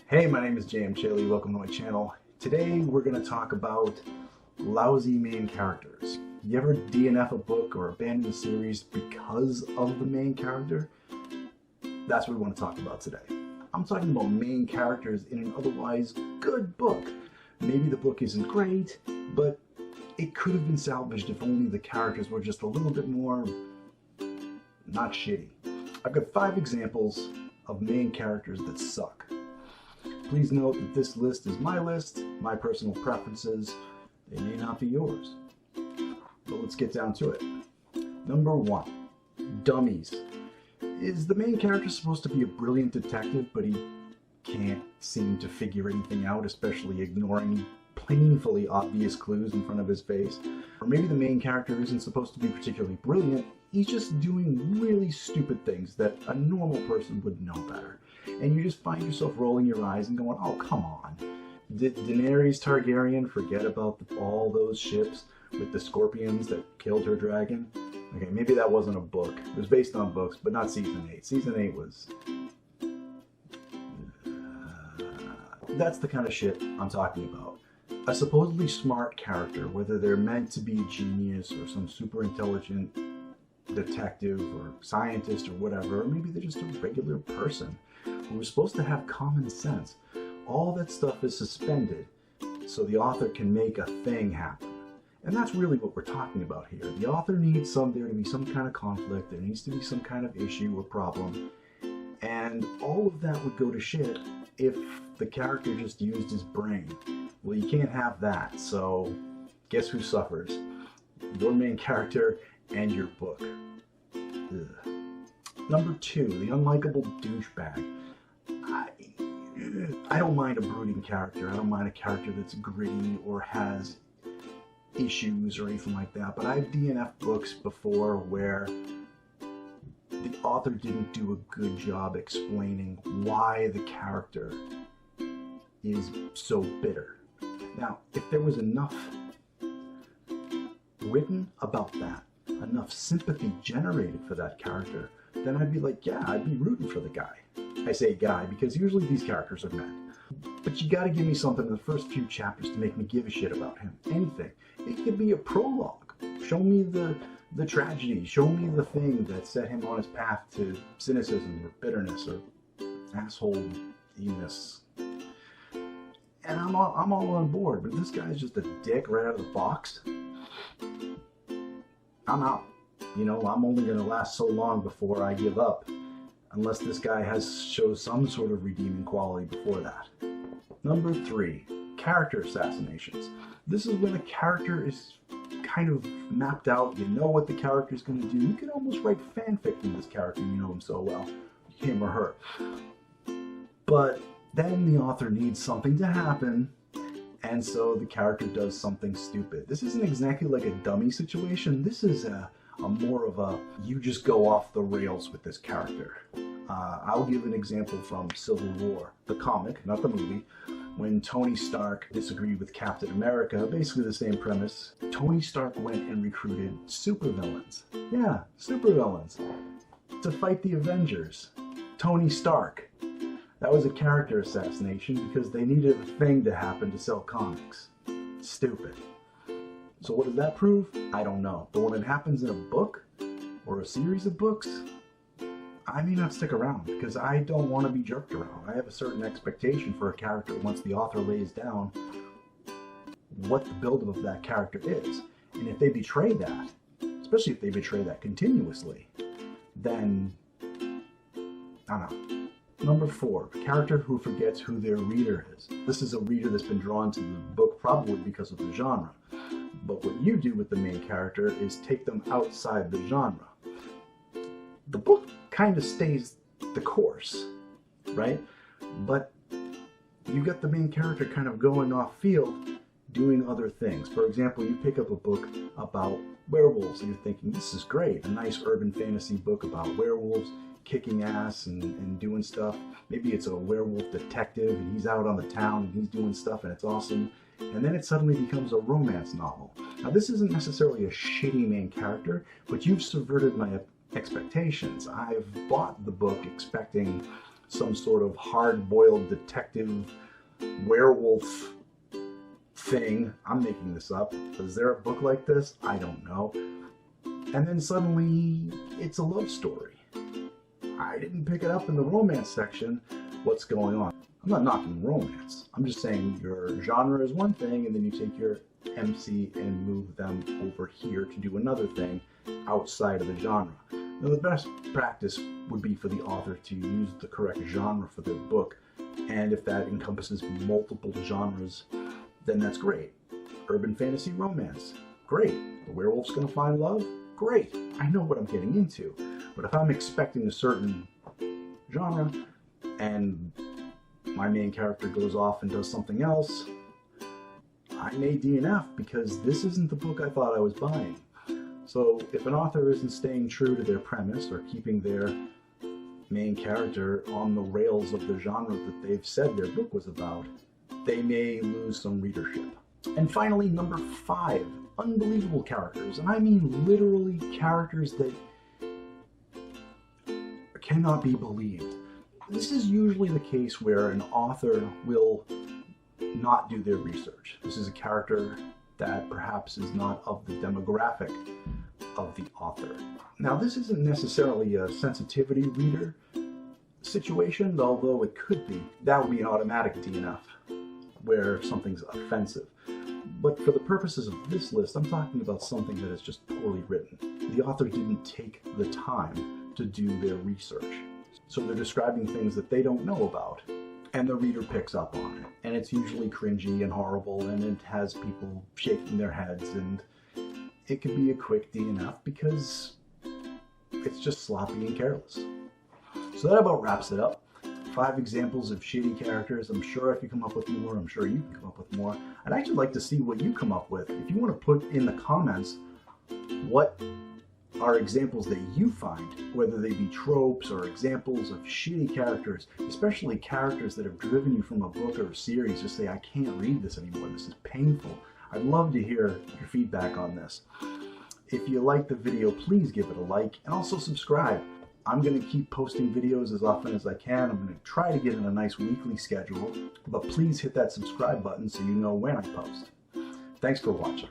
Hey, my name is JM Chaley. Welcome to my channel. Today we're going to talk about lousy main characters. You ever DNF a book or abandon a series because of the main character? That's what we want to talk about today. I'm talking about main characters in an otherwise good book. Maybe the book isn't great, but it could have been salvaged if only the characters were just a little bit more not shitty. I've got 5 examples of main characters that suck. Please note that this list is my list, my personal preferences. They may not be yours. But let's get down to it. Number 1, Dummies. Is the main character supposed to be a brilliant detective, but he can't seem to figure anything out, especially ignoring painfully obvious clues in front of his face? Or maybe the main character isn't supposed to be particularly brilliant, he's just doing really stupid things that a normal person would know better. And you just find yourself rolling your eyes and going, oh, come on. Did Daenerys Targaryen forget about all those ships with the scorpions that killed her dragon? Okay, maybe that wasn't a book. It was based on books, but not season 8. Season 8 was... That's the kind of shit I'm talking about. A supposedly smart character, whether they're meant to be a genius or some super intelligent detective or scientist or whatever, or maybe they're just a regular person who is supposed to have common sense. All that stuff is suspended so the author can make a thing happen. And that's really what we're talking about here. The author needs there to be some kind of conflict, there needs to be some kind of issue or problem, and all of that would go to shit if the character just used his brain. Well, you can't have that, so guess who suffers? Your main character and your book. Ugh. Number 2, the unlikable douchebag. I don't mind a brooding character. I don't mind a character that's gritty or has issues or anything like that. But I've DNF'd books before where the author didn't do a good job explaining why the character is so bitter. Now, if there was enough written about that, enough sympathy generated for that character, then I'd be like, yeah, I'd be rooting for the guy. I say guy because usually these characters are men. But you gotta give me something in the first few chapters to make me give a shit about him. Anything. It could be a prologue. Show me the tragedy. Show me the thing that set him on his path to cynicism or bitterness or assholeness. And I'm all on board. But if this guy's just a dick right out of the box, I'm out. You know, I'm only going to last so long before I give up, unless this guy shows some sort of redeeming quality before that. Number 3, character assassinations. This is when a character is kind of mapped out. You know what the character is going to do. You can almost write fanfic in this character. You know him so well, him or her. But then the author needs something to happen, and so the character does something stupid. This isn't exactly like a dummy situation. This is a more of a, you just go off the rails with this character. I'll give an example from Civil War, the comic, not the movie, when Tony Stark disagreed with Captain America, basically the same premise. Tony Stark went and recruited supervillains. Yeah, supervillains. To fight the Avengers. Tony Stark. That was a character assassination because they needed a thing to happen to sell comics. Stupid. So what does that prove? I don't know. But when it happens in a book or a series of books, I may not stick around because I don't want to be jerked around. I have a certain expectation for a character once the author lays down what the buildup of that character is. And if they betray that, especially if they betray that continuously, then I don't know. Number 4, a character who forgets who their reader is. This is a reader that's been drawn to the book probably because of the genre. But what you do with the main character is take them outside the genre. The book kind of stays the course, right? But you get the main character kind of going off field, doing other things. For example, you pick up a book about werewolves and you're thinking, this is great, a nice urban fantasy book about werewolves kicking ass and doing stuff. Maybe it's a werewolf detective and he's out on the town and he's doing stuff and it's awesome. And then it suddenly becomes a romance novel. Now this isn't necessarily a shitty main character, but you've subverted my expectations. I've bought the book expecting some sort of hard-boiled detective werewolf thing. I'm making this up. Is there a book like this? I don't know. And then suddenly it's a love story. I didn't pick it up in the romance section. What's going on? I'm not knocking romance. I'm just saying your genre is one thing, and then you take your MC and move them over here to do another thing outside of the genre. Now, the best practice would be for the author to use the correct genre for their book, and if that encompasses multiple genres, then that's great. Urban fantasy romance, great. The werewolf's gonna find love, great. I know what I'm getting into. But if I'm expecting a certain genre and my main character goes off and does something else, I may DNF because this isn't the book I thought I was buying. So if an author isn't staying true to their premise or keeping their main character on the rails of the genre that they've said their book was about, they may lose some readership. And finally, number 5, unbelievable characters. And I mean literally characters that cannot be believed. This is usually the case where an author will not do their research. This is a character that perhaps is not of the demographic of the author. Now, this isn't necessarily a sensitivity reader situation, although it could be. That would be an automatic DNF, where something's offensive. But for the purposes of this list, I'm talking about something that is just poorly written. The author didn't take the time to do their research. So they're describing things that they don't know about, and the reader picks up on it. And it's usually cringy and horrible, and it has people shaking their heads, and it can be a quick DNF because it's just sloppy and careless. So that about wraps it up. 5 examples of shitty characters. I'm sure if you come up with more, I'm sure you can come up with more. I'd actually like to see what you come up with. If you want to put in the comments what are examples that you find, whether they be tropes or examples of shitty characters, especially characters that have driven you from a book or a series, just say, I can't read this anymore, this is painful. I'd love to hear your feedback on this. If you like the video, please give it a like and also subscribe. I'm going to keep posting videos as often as I can. I'm going to try to get in a nice weekly schedule, but please hit that subscribe button so you know when I post. Thanks for watching.